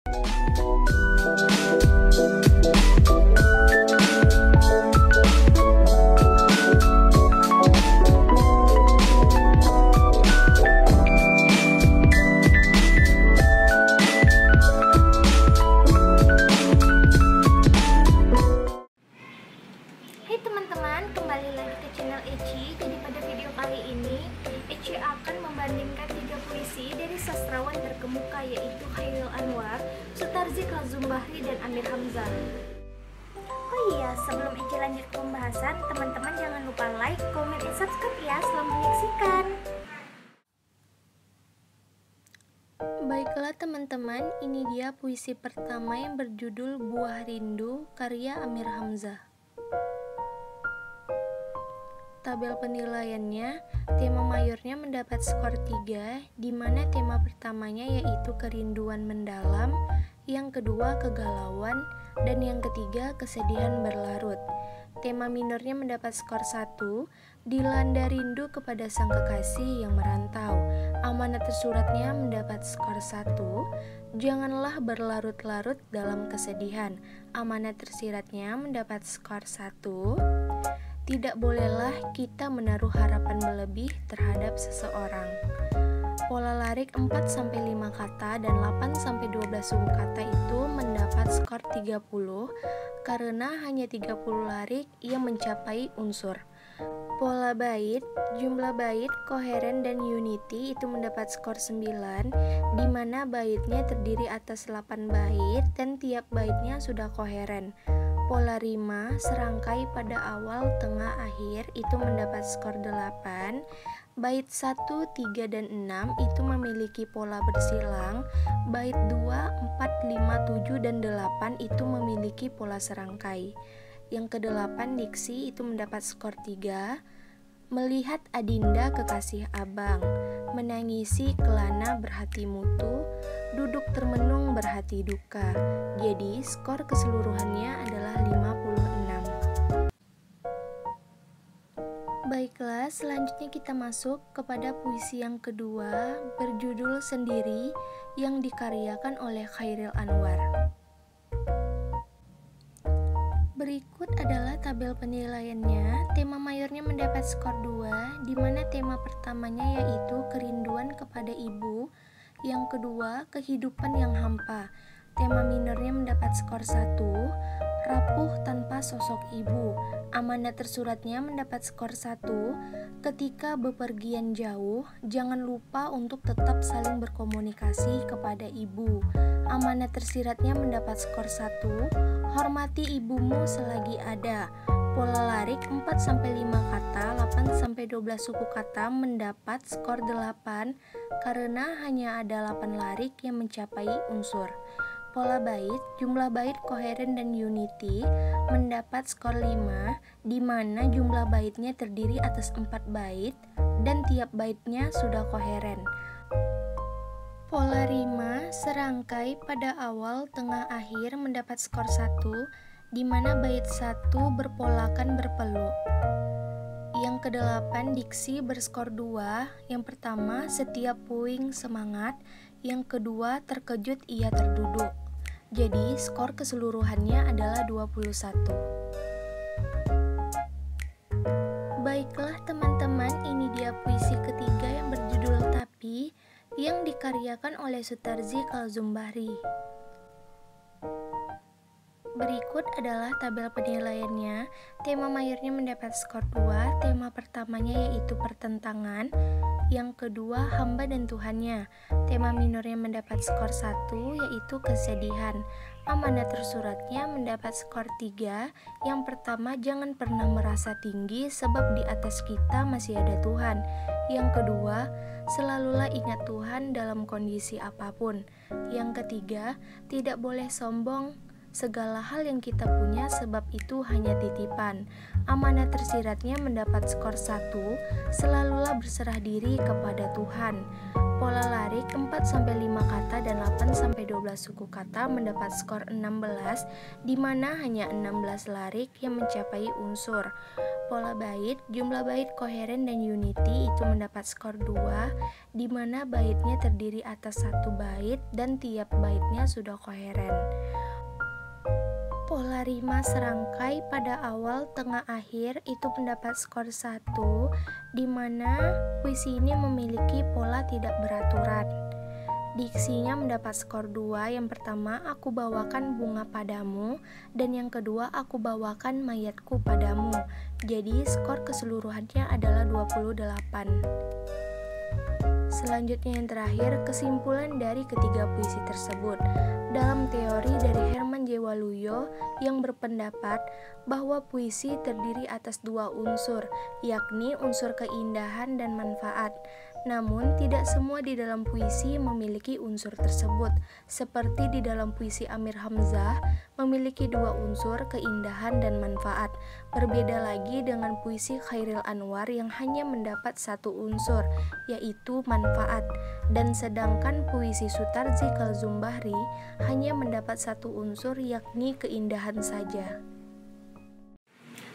Hai teman-teman, kembali lagi ke channel Eci. Jadi pada video kali ini Eci akan membandingkan 3 puisi dari sastrawan terkemuka, yaitu Chairil Anwar, Sutarzi Kazum Bahri, dan Amir Hamzah. Oh iya, sebelum Eci lanjut ke pembahasan, teman-teman jangan lupa like, comment, dan subscribe ya. Selamat menyaksikan. Baiklah teman-teman, ini dia puisi pertama yang berjudul Buah Rindu karya Amir Hamzah. Tabel penilaiannya, tema mayornya mendapat skor 3, di mana tema pertamanya yaitu kerinduan mendalam, yang kedua kegalauan, dan yang ketiga kesedihan berlarut. Tema minornya mendapat skor 1, dilanda rindu kepada sang kekasih yang merantau. Amanat tersuratnya mendapat skor 1, janganlah berlarut-larut dalam kesedihan. Amanat tersiratnya mendapat skor 1, tidak bolehlah kita menaruh harapan berlebih terhadap seseorang. Pola larik 4-5 kata dan 8-12 suku kata itu mendapat skor 30 karena hanya 30 larik yang mencapai unsur. Pola bait, jumlah bait, koheren, dan unity itu mendapat skor 9, di mana baitnya terdiri atas 8 bait dan tiap baitnya sudah koheren. Pola rima, serangkai pada awal, tengah, akhir itu mendapat skor 8. Bait 1, 3, dan 6 itu memiliki pola bersilang. Bait 2, 4, 5, 7, dan 8 itu memiliki pola serangkai. Yang ke-8 diksi itu mendapat skor 3. Melihat adinda kekasih abang, menangisi kelana berhati mutu, duduk termenung berhati duka. Jadi skor keseluruhannya adalah 56. Baiklah, selanjutnya kita masuk kepada puisi yang kedua berjudul Sendiri yang dikaryakan oleh Chairil Anwar. Berikut adalah tabel penilaiannya. Tema mayornya mendapat skor 2, di mana tema pertamanya yaitu kerinduan kepada ibu, yang kedua kehidupan yang hampa. Tema minornya mendapat skor 1, rapuh tanpa sosok ibu. Amanat tersuratnya mendapat skor 1, ketika bepergian jauh, jangan lupa untuk tetap saling berkomunikasi kepada ibu. Amanat tersiratnya mendapat skor 1, hormati ibumu selagi ada. Pola larik 4-5 kata, 8-12 suku kata mendapat skor 8 karena hanya ada 8 larik yang mencapai unsur. Pola bait, jumlah bait, koheren, dan unity mendapat skor 5, di mana jumlah baitnya terdiri atas 4 bait dan tiap baitnya sudah koheren. Pola rima, serangkai pada awal, tengah, akhir mendapat skor 1, di mana bait 1 berpolakan berpeluk. Yang ke-8 diksi berskor 2, yang pertama setiap puing semangat, yang kedua terkejut ia terduduk. Jadi skor keseluruhannya adalah 21. Baiklah teman-teman, ini dia puisi ketiga yang berjudul Tapi, yang dikaryakan oleh Sutarzi Kazum Bahri. Berikut adalah tabel penilaiannya. Tema mayornya mendapat skor 2, tema pertamanya yaitu pertentangan, yang kedua hamba dan Tuhannya. Tema minornya mendapat skor 1 yaitu kesedihan. Amanat tersuratnya mendapat skor 3. Yang pertama, jangan pernah merasa tinggi sebab di atas kita masih ada Tuhan. Yang kedua, selalulah ingat Tuhan dalam kondisi apapun. Yang ketiga, tidak boleh sombong segala hal yang kita punya sebab itu hanya titipan. Amanat tersiratnya mendapat skor 1, selalulah berserah diri kepada Tuhan. Pola larik 4-5 kata dan 8-12 suku kata mendapat skor 16, di mana hanya 16 larik yang mencapai unsur. pola bait, jumlah bait koheren dan unity itu mendapat skor 2, di mana baitnya terdiri atas satu bait dan tiap baitnya sudah koheren. Pola rima serangkai pada awal, tengah, akhir itu mendapat skor 1, di mana puisi ini memiliki pola tidak beraturan. Diksinya mendapat skor 2, yang pertama aku bawakan bunga padamu, dan yang kedua aku bawakan mayatku padamu. Jadi skor keseluruhannya adalah 28. Selanjutnya yang terakhir, kesimpulan dari ketiga puisi tersebut. Dalam teori dari Herman J. Waluyo yang berpendapat bahwa puisi terdiri atas dua unsur, yakni unsur keindahan dan manfaat. Namun, tidak semua di dalam puisi memiliki unsur tersebut, seperti di dalam puisi Amir Hamzah memiliki dua unsur, keindahan dan manfaat. Berbeda lagi dengan puisi Chairil Anwar yang hanya mendapat satu unsur, yaitu manfaat. Dan sedangkan puisi Sutarzi Kalzumbahri hanya mendapat satu unsur, yakni keindahan saja.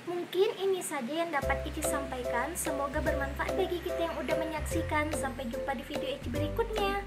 Mungkin ini saja yang dapat Ici sampaikan. Semoga bermanfaat bagi kita yang udah menyaksikan. Sampai jumpa di video Ici berikutnya.